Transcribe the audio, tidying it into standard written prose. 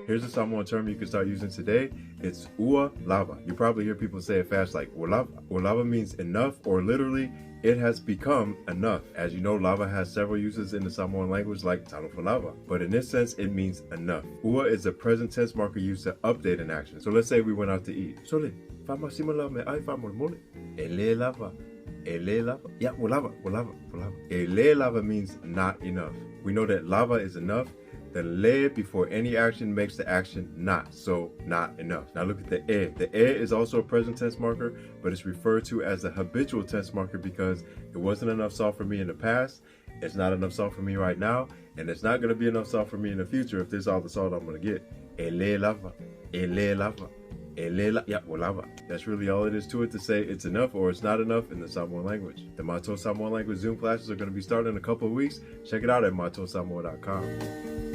Here's a Samoan term you can start using today. It's ua lava. You probably hear people say it fast like ua lava. Ua lava means enough, or literally, it has become enough. As you know, lava has several uses in the Samoan language like tano for lava. But in this sense, it means enough. Ua is a present tense marker used to update an action. So let's say we went out to eat. Sole, famasimala me ai famolmole. Ele lava. Ele lava. Yeah, ua lava, ua lava, ua lava. Ele lava means not enough. We know that lava is enough. The le before any action makes the action not, so not enough. Now look at the e. The e is also a present tense marker, but it's referred to as a habitual tense marker because it wasn't enough salt for me in the past, it's not enough salt for me right now, and it's not going to be enough salt for me in the future if this is all the salt I'm going to get. Ele lava, ele lava, ele la, yeah, lava. That's really all it is to it to say it's enough or it's not enough in the Samoan language. The Mato Samoan language Zoom classes are going to be starting in a couple of weeks. Check it out at matosamoa.com.